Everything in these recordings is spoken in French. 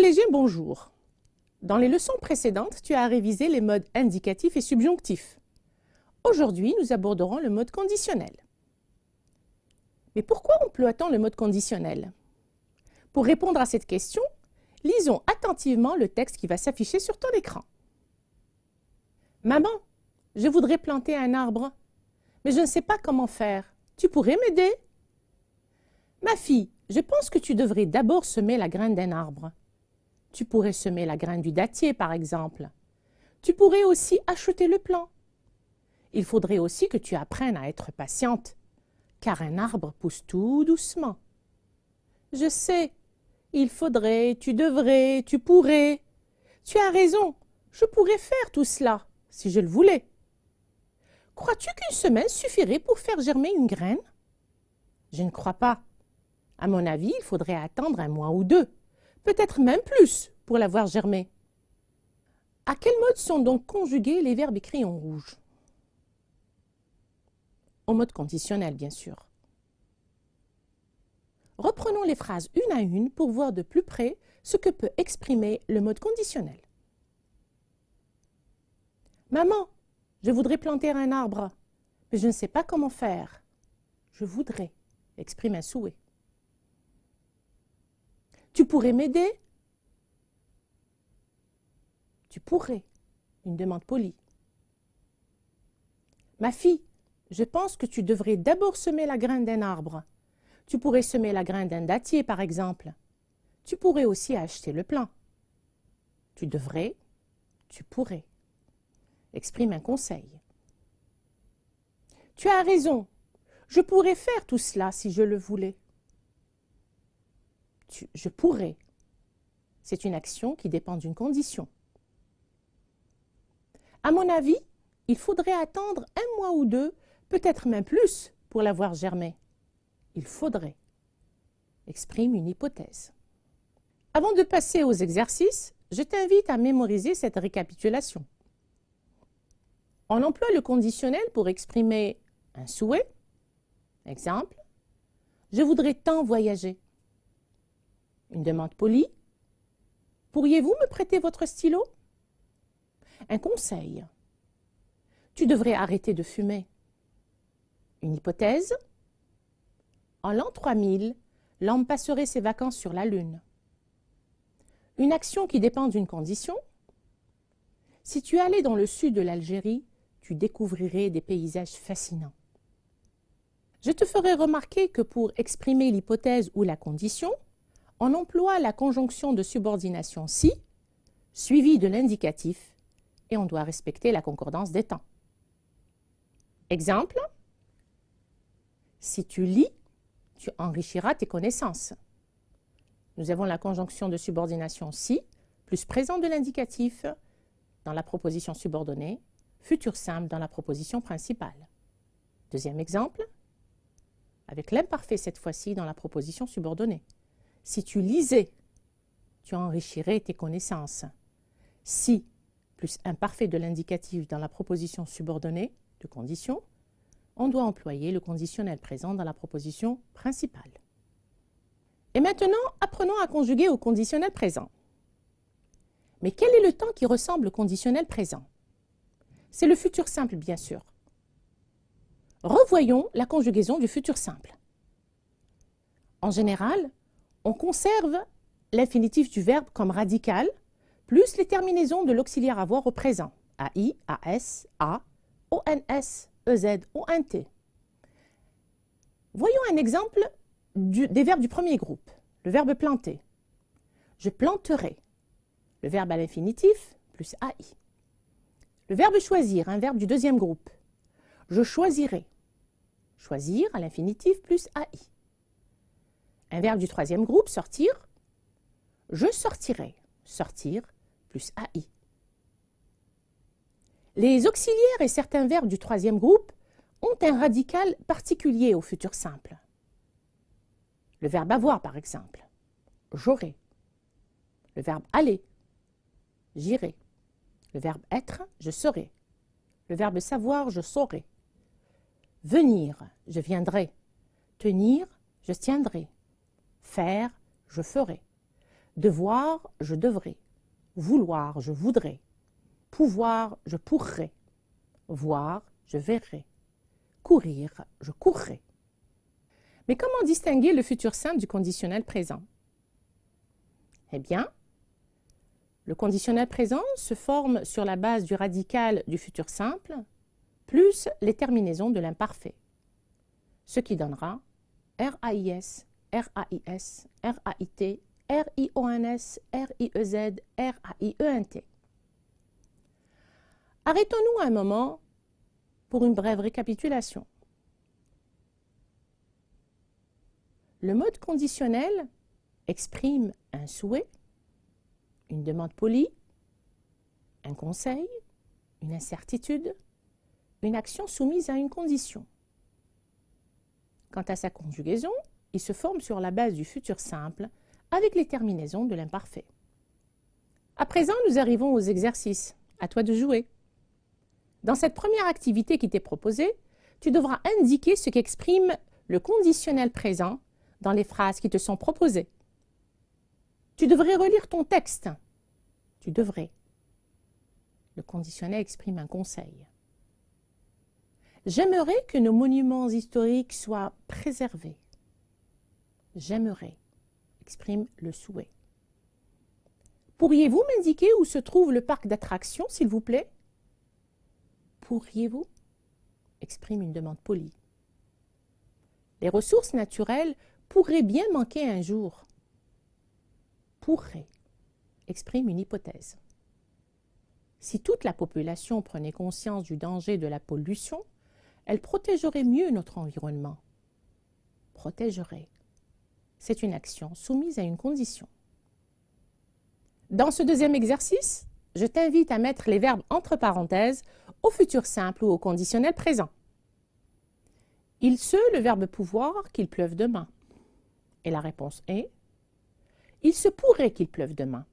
collégien, bonjour. Dans les leçons précédentes, tu as révisé les modes indicatif et subjonctif. Aujourd'hui, nous aborderons le mode conditionnel. Mais pourquoi emploie-t-on le mode conditionnel? Pour répondre à cette question, lisons attentivement le texte qui va s'afficher sur ton écran. Maman, je voudrais planter un arbre, mais je ne sais pas comment faire. Tu pourrais m'aider? Ma fille, je pense que tu devrais d'abord semer la graine d'un arbre. Tu pourrais semer la graine du dattier, par exemple. Tu pourrais aussi acheter le plant. Il faudrait aussi que tu apprennes à être patiente, car un arbre pousse tout doucement. Je sais, il faudrait, tu devrais, tu pourrais. Tu as raison, je pourrais faire tout cela, si je le voulais. Crois-tu qu'une semaine suffirait pour faire germer une graine? Je ne crois pas. À mon avis, il faudrait attendre un mois ou deux, peut-être même plus, pour la voir germer. À quel mode sont donc conjugués les verbes écrits en rouge? Au mode conditionnel, bien sûr. Reprenons les phrases une à une pour voir de plus près ce que peut exprimer le mode conditionnel. Maman, je voudrais planter un arbre, mais je ne sais pas comment faire. Je voudrais exprime un souhait. Tu pourrais m'aider? Tu pourrais, une demande polie. Ma fille, je pense que tu devrais d'abord semer la graine d'un arbre. Tu pourrais semer la graine d'un dattier, par exemple. Tu pourrais aussi acheter le plant. Tu devrais, tu pourrais. Exprime un conseil. Tu as raison, je pourrais faire tout cela si je le voulais. Je pourrais. C'est une action qui dépend d'une condition. À mon avis, il faudrait attendre un mois ou deux, peut-être même plus, pour la voir germer. Il faudrait. Exprime une hypothèse. Avant de passer aux exercices, je t'invite à mémoriser cette récapitulation. On emploie le conditionnel pour exprimer un souhait. Exemple, je voudrais tant voyager. Une demande polie. Pourriez-vous me prêter votre stylo? Un conseil. Tu devrais arrêter de fumer. Une hypothèse. En l'an 3000, l'homme passerait ses vacances sur la Lune. Une action qui dépend d'une condition. Si tu allais dans le sud de l'Algérie, tu découvrirais des paysages fascinants. Je te ferai remarquer que pour exprimer l'hypothèse ou la condition, on emploie la conjonction de subordination si, suivie de l'indicatif, et on doit respecter la concordance des temps. Exemple, si tu lis, tu enrichiras tes connaissances. Nous avons la conjonction de subordination si, plus présent de l'indicatif dans la proposition subordonnée, futur simple dans la proposition principale. Deuxième exemple, avec l'imparfait cette fois-ci dans la proposition subordonnée. Si tu lisais, tu enrichirais tes connaissances. Si, plus imparfait de l'indicatif dans la proposition subordonnée de condition, on doit employer le conditionnel présent dans la proposition principale. Et maintenant, apprenons à conjuguer au conditionnel présent. Mais quel est le temps qui ressemble au conditionnel présent? C'est le futur simple, bien sûr. Revoyons la conjugaison du futur simple. En général, on conserve l'infinitif du verbe comme radical, plus les terminaisons de l'auxiliaire avoir au présent, AI, AS, A, ONS, EZ, ONT. Voyons un exemple des verbes du premier groupe, le verbe planter. Je planterai, le verbe à l'infinitif, plus AI. Le verbe choisir, un verbe du deuxième groupe. Je choisirai, choisir à l'infinitif, plus AI. Un verbe du troisième groupe, sortir. Je sortirai, sortir, plus AI. Les auxiliaires et certains verbes du troisième groupe ont un radical particulier au futur simple. Le verbe avoir, par exemple. J'aurai. Le verbe aller. J'irai. Le verbe être, je serai. Le verbe savoir, je saurai. Venir, je viendrai. Tenir, je tiendrai. Faire, je ferai. Devoir, je devrais. Vouloir, je voudrais. Pouvoir, je pourrais. Voir, je verrai. Courir, je courrai. Mais comment distinguer le futur simple du conditionnel présent? Eh bien, le conditionnel présent se forme sur la base du radical du futur simple plus les terminaisons de l'imparfait, ce qui donnera RAIS, RAIS, RAIT, RIONS, RIEZ, RAIENT. Arrêtons-nous un moment pour une brève récapitulation. Le mode conditionnel exprime un souhait, une demande polie, un conseil, une incertitude, une action soumise à une condition. Quant à sa conjugaison, il se forme sur la base du futur simple avec les terminaisons de l'imparfait. À présent, nous arrivons aux exercices. À toi de jouer. Dans cette première activité qui t'est proposée, tu devras indiquer ce qu'exprime le conditionnel présent dans les phrases qui te sont proposées. Tu devrais relire ton texte. Tu devrais. Le conditionnel exprime un conseil. J'aimerais que nos monuments historiques soient préservés. J'aimerais exprime le souhait. Pourriez-vous m'indiquer où se trouve le parc d'attractions, s'il vous plaît? Pourriez-vous exprime une demande polie. Les ressources naturelles pourraient bien manquer un jour. Pourrait exprime une hypothèse. Si toute la population prenait conscience du danger de la pollution, elle protégerait mieux notre environnement. Protégerait. C'est une action soumise à une condition. Dans ce deuxième exercice, je t'invite à mettre les verbes entre parenthèses au futur simple ou au conditionnel présent. Il se, le verbe pouvoir, qu'il pleuve demain. Et la réponse est il se pourrait qu'il pleuve demain.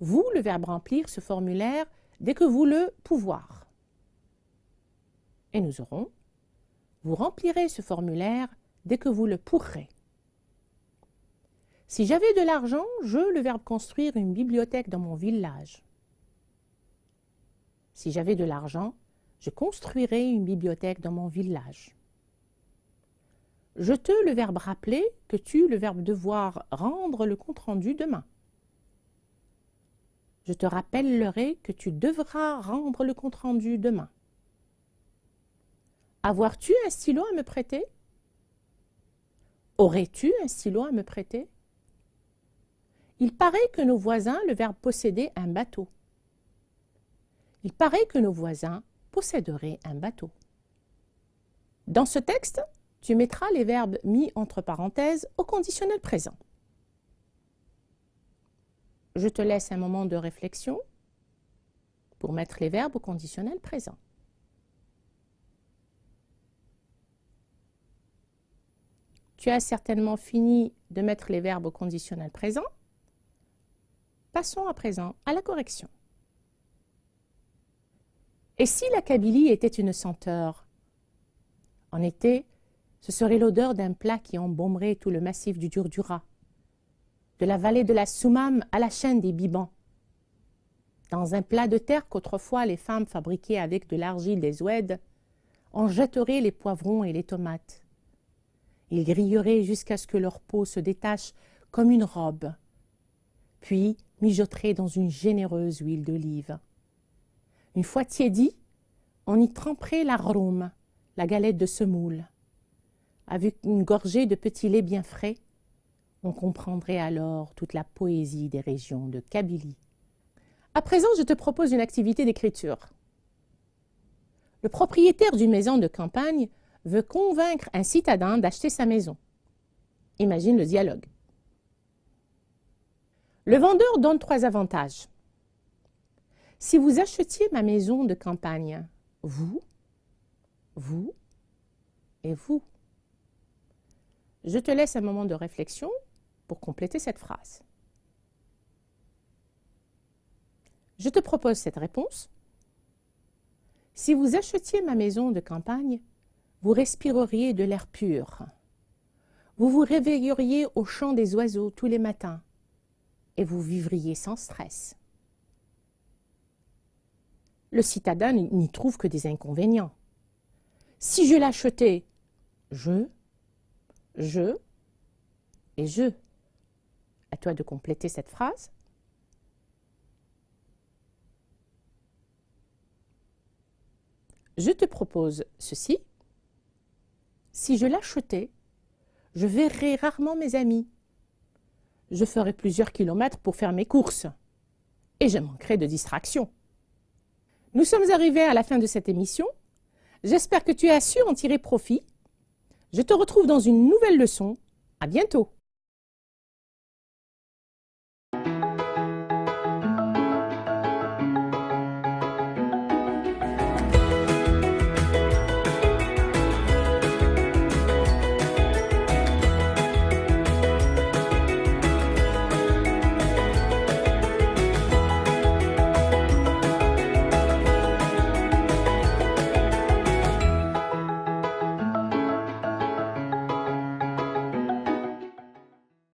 Vous, le verbe remplir ce formulaire dès que vous le pouvoir. Et nous aurons vous remplirez ce formulaire dès que vous le pourrez. Si j'avais de l'argent, le verbe construire une bibliothèque dans mon village. Si j'avais de l'argent, je construirais une bibliothèque dans mon village. Je te, le verbe rappeler, que tu, le verbe devoir, rendre le compte-rendu demain. Je te rappellerai que tu devras rendre le compte-rendu demain. Avoir-tu un stylo à me prêter? Aurais-tu un stylo à me prêter? Il paraît que nos voisins, le verbe posséder un bateau. Il paraît que nos voisins posséderaient un bateau. Dans ce texte, tu mettras les verbes mis entre parenthèses au conditionnel présent. Je te laisse un moment de réflexion pour mettre les verbes au conditionnel présent. Tu as certainement fini de mettre les verbes au conditionnel présent. Passons à présent à la correction. Et si la Kabylie était une senteur? En été, ce serait l'odeur d'un plat qui embaumerait tout le massif du Durdura, de la vallée de la Soumam à la chaîne des Bibans. Dans un plat de terre qu'autrefois les femmes fabriquaient avec de l'argile des Ouèdes, on jetterait les poivrons et les tomates. Ils grilleraient jusqu'à ce que leur peau se détache comme une robe, puis mijoteraient dans une généreuse huile d'olive. Une fois tiédi, on y tremperait l'arôme, la galette de semoule. Avec une gorgée de petit lait bien frais, on comprendrait alors toute la poésie des régions de Kabylie. À présent, je te propose une activité d'écriture. Le propriétaire d'une maison de campagne veut convaincre un citadin d'acheter sa maison. Imagine le dialogue. Le vendeur donne 3 avantages. Si vous achetiez ma maison de campagne, vous et vous. Je te laisse un moment de réflexion pour compléter cette phrase. Je te propose cette réponse. Si vous achetiez ma maison de campagne, vous respireriez de l'air pur. vous vous réveilleriez au chant des oiseaux tous les matins et vous vivriez sans stress. Le citadin n'y trouve que des inconvénients. Si je l'achetais, je et je. À toi de compléter cette phrase. Je te propose ceci. Si je l'achetais, je verrais rarement mes amis. Je ferais plusieurs kilomètres pour faire mes courses. Et je manquerais de distraction. Nous sommes arrivés à la fin de cette émission. J'espère que tu as su en tirer profit. Je te retrouve dans une nouvelle leçon. À bientôt.